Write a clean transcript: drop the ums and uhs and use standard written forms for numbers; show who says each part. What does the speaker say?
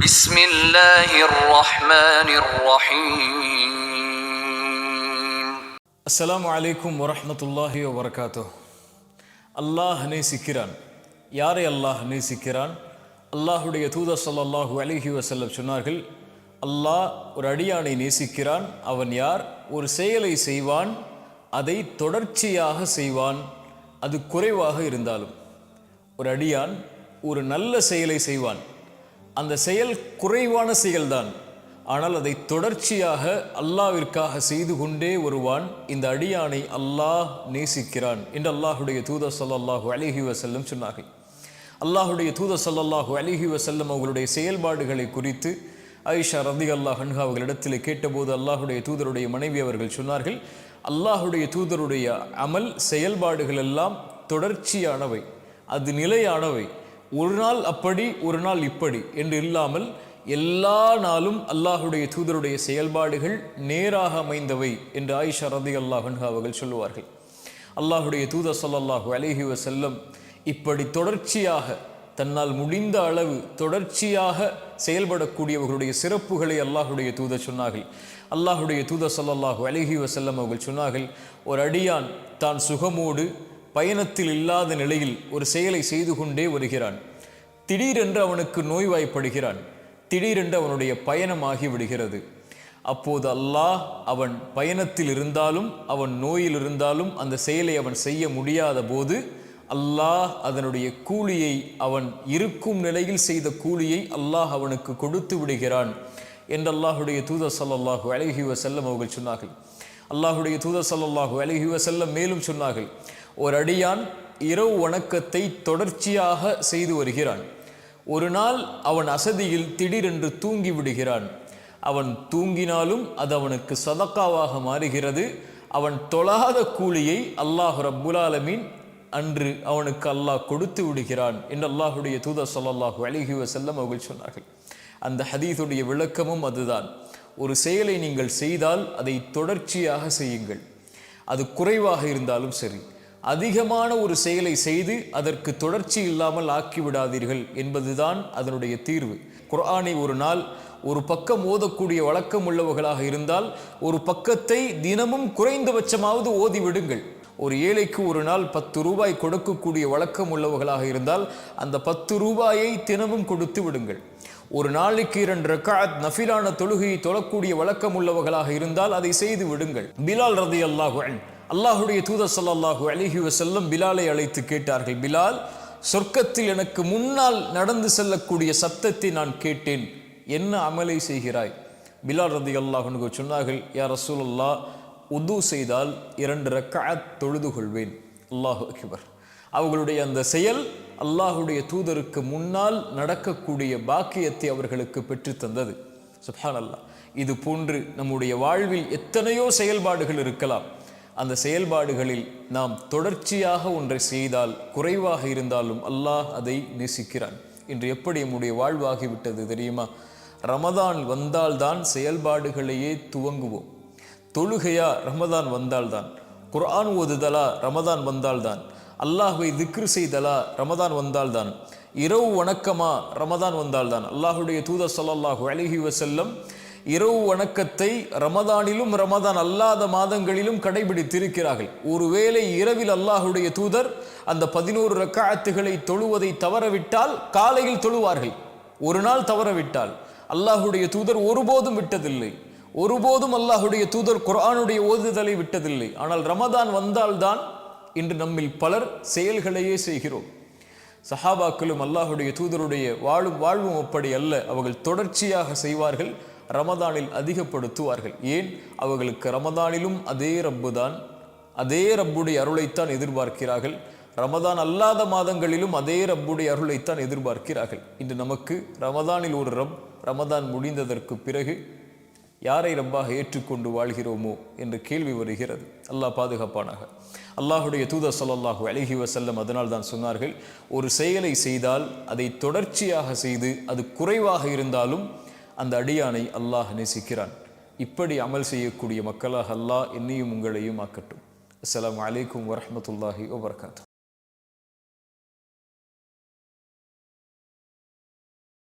Speaker 1: بسم الله الرحمن الرحيم.
Speaker 2: அஸ்ஸலாமு அலைக்கும் வரஹ்மத்துல்லாஹி வபரகாத்துஹ். அல்லாஹ் நேசிக்கிறான். யாரை அல்லாஹ் நேசிக்கிறான்? அல்லாஹுடைய தூதர் ஸல்லல்லாஹு அலைஹி வஸல்லம் சொன்னார்கள், அல்லாஹ் ஒரு அடியானை நேசிக்கிறான். அவன் யார்? ஒரு செயலை செய்வான், அதை தொடர்ச்சியாக செய்வான், அது குறைவாக இருந்தாலும். ஒரு அடியான் ஒரு நல்ல செயலை செய்வான், அந்த செயல் குறைவான செயல்தான், ஆனால் அதை தொடர்ச்சியாக அல்லாஹ்விற்காக செய்து கொண்டே வருவான். இந்த அடியானை அல்லாஹ் நேசிக்கிறான் என்று அல்லாஹுடைய தூதர் ஸல்லல்லாஹு அலைஹி வஸல்லம் சொன்னார்கள். அல்லாஹுடைய தூதர் ஸல்லல்லாஹு அலைஹி வஸல்லம் அவர்களுடைய செயல்பாடுகளை குறித்து ஆயிஷா ரலியல்லாஹு அன்ஹா அவர்களிடத்தில் கேட்டபோது அல்லாஹுடைய தூதருடைய மனைவி அவர்கள் சொன்னார்கள், அல்லாஹுடைய தூதருடைய அமல் செயல்பாடுகள் எல்லாம் தொடர்ச்சியானவை, அது நிலையானவை. ஒரு நாள் அப்படி ஒரு நாள் இப்படி என்று இல்லாமல் எல்லா நாளும் அல்லாஹுடைய தூதருடைய செயல்பாடுகள் நேராக அமைந்தவை என்று ஆயிஷா ரலியல்லாஹு அன்ஹா அவர்கள் சொல்லுவார்கள். அல்லாஹுடைய தூதர் ஸல்லல்லாஹு அலைஹி வஸல்லம் இப்படி தொடர்ச்சியாக தன்னால் முடிந்த அளவு தொடர்ச்சியாக செயல்படக்கூடியவர்களுடைய சிறப்புகளை அல்லாஹுடைய தூதர் சொன்னார்கள். அல்லாஹுடைய தூதர் ஸல்லல்லாஹு அலைஹி வஸல்லம் அவர்கள் சொன்னார்கள், ஒரு அடியான் தான் சுகமோடு பயணத்தில் இல்லாத நிலையில் ஒரு செயலை செய்து கொண்டே வருகிறான். திடீரென்று அவனுக்கு நோய்வாய்ப்படுகிறான், திடீரென்று அவனுடைய பயணமாகி விடுகிறது. அப்போது அல்லாஹ் அவன் பயணத்தில் இருந்தாலும் அவன் நோயில் இருந்தாலும் அந்த செயலை அவன் செய்ய முடியாத போது அல்லாஹ் அதனுடைய கூலியை, அவன் இருக்கும் நிலையில் செய்த கூலியை அல்லாஹ் அவனுக்கு கொடுத்து விடுகிறான் என்று அல்லாஹுடைய தூதர் ஸல்லல்லாஹு அலைஹி வஸல்லம் அவர்கள் சொன்னார்கள். அல்லாஹுடைய தூதர் ஸல்லல்லாஹு அலைஹி வஸல்லம் மேலும் சொன்னார்கள், ஒரு அடியான் இரவு வணக்கத்தை தொடர்ச்சியாக செய்து வருகிறான். ஒரு நாள் அவன் அசதியில் திடீரென்று தூங்கி விடுகிறான். அவன் தூங்கினாலும் அது அவனுக்கு சதக்காவாக மாறுகிறது. அவன் தொழாத கூலியை அல்லாஹ் ரப்புல் ஆலமீன் அன்று அவனுக்கு அல்லாஹ் கொடுத்து விடுகிறான் என்று அல்லாஹுடைய தூதர் ஸல்லல்லாஹு அலைஹி வஸல்லம் அவர்கள் சொன்னார்கள். அந்த ஹதீஸுடைய விளக்கமும் அதுதான். ஒரு செயலை நீங்கள் செய்தால் அதை தொடர்ச்சியாக செய்யுங்கள், அது குறைவாக இருந்தாலும் சரி. அதிகமான ஒரு செயலை செய்து அதற்கு தொடர்ச்சி இல்லாமல் ஆக்கிவிடாதீர்கள் என்பதுதான் அதனுடைய தீர்வு. குர்ஆனை ஒரு நாள் ஒரு பக்கம் ஓதக்கூடிய வழக்கம் உள்ளவர்களாக இருந்தால் ஒரு பக்கத்தை தினமும் குறைந்தபட்சமாவது ஓதி விடுங்கள். ஒரு ஏழைக்கு ஒரு நாள் 10 ரூபாய் கொடுக்கக்கூடிய வழக்கம் உள்ளவர்களாக இருந்தால் அந்த 10 ரூபாயை தினமும் கொடுத்து விடுங்கள். ஒரு நாளைக்கு 2 ரக்அத் நஃபிலான தொழுகையை தொழக்கூடிய வழக்கம் உள்ளவர்களாக இருந்தால் அதை செய்து விடுங்கள். பிலால் ரலியல்லாஹு அன்ஹு, அல்லாஹுடைய தூதர் ஸல்லல்லாஹு அலைஹி வஸல்லம் பிலாலை அழைத்து கேட்டார்கள், பிலால், சொர்க்கத்தில் எனக்கு முன்னால் நடந்து செல்லக்கூடிய சத்தத்தை நான் கேட்டேன், என்ன அமலை செய்கிறாய்? பிலால் ரலியல்லாஹு அன்ஹு சொன்னார்கள், யா ரசூலல்லாஹ், உது செய்தால் 2 ரக்அத் தொழுது கொள்வேன். அல்லாஹு அக்பர். அவர்களுடைய அந்த செயல் அல்லாஹுடைய தூதருக்கு முன்னால் நடக்கக்கூடிய பாக்கியத்தை அவர்களுக்கு பெற்று தந்தது. சுப்ஹானல்லாஹ். இது போன்று நம்முடைய வாழ்வில் எத்தனையோ செயல்பாடுகள் இருக்கலாம். அந்த செயல்பாடுகளில் நாம் தொடர்ச்சியாக ஒன்றை செய்தால் குறைவாக இருந்தாலும் அல்லாஹ் அதை நேசிக்கிறான். இன்று எப்படி நம்முடைய வாழ்வாகிவிட்டது தெரியுமா? ரமதான் வந்தால்தான் செயல்பாடுகளையே துவங்குவோம். தொழுகையா? ரமதான் வந்தால்தான். குர்ஆன் ஓதுதலா? ரமதான் வந்தால்தான். அல்லாஹ்வை திக்ர் செய்தலா? ரமதான் வந்தால்தான். இரவு வணக்கமா? ரமதான் வந்தால்தான். அல்லாஹுடைய தூதர் ஸல்லல்லாஹு அலைஹி வஸல்லம் இரவு வணக்கத்தை ரமதானிலும் ரமதான் அல்லாத மாதங்களிலும் கடைபிடித்திருக்கிறார்கள். ஒருவேளை இரவில் அல்லாஹுடைய தூதர் அந்த 11 ரக்அத்துகளை தொழுவதை தவறவிட்டால் காலையில் தொழுவார்கள். ஒரு நாள் தவறவிட்டால் அல்லாஹுடைய தூதர் ஒருபோதும் விட்டதில்லை. ஒருபோதும் அல்லாஹுடைய தூதர் குர்ஆனுடைய ஓதுதலை விட்டதில்லை. ஆனால் ரமதான் வந்தால்தான் இன்று நம்மில் பலர் செயல்களையே செய்கிறோம். சஹாபாக்களும் அல்லாஹுடைய தூதருடைய வாழ்வும் அப்படி அல்ல. அவர்கள் தொடர்ச்சியாக செய்வார்கள், ரமதானில் அதிகப்படுத்துவார்கள். ஏன்? அவர்களுக்கு ரமதானிலும் அதே ரப்பு தான், அதே ரப்புடைய அருளைத்தான் எதிர்பார்க்கிறார்கள். ரமதான் அல்லாத மாதங்களிலும் அதே ரப்புடைய அருளைத்தான் எதிர்பார்க்கிறார்கள். இன்று நமக்கு ரமதானில் ஒரு ரப், ரமதான் முடிந்ததற்கு பிறகு யாரை ரப்பாக ஏற்றுக்கொண்டு வாழ்கிறோமோ என்ற கேள்வி வருகிறது. அல்லாஹ் பாதுகாப்பானாக. அல்லாஹுடைய தூதர் ஸல்லல்லாஹு அலைஹி வஸல்லம் அதனால் தான் சொன்னார்கள், ஒரு செயலை செய்தால் அதை தொடர்ச்சியாக செய்து அது குறைவாக இருந்தாலும் அந்த அடியானை அல்லாஹ் நேசிக்கிறான். இப்படி அமல் செய்யக்கூடிய மக்களாக அல்லாஹ் என்னையும் உங்களையும் ஆக்கட்டும். அஸ்ஸலாமு அலைக்கும் வரஹ்மத்துல்லாஹி வபரகாத்துஹு.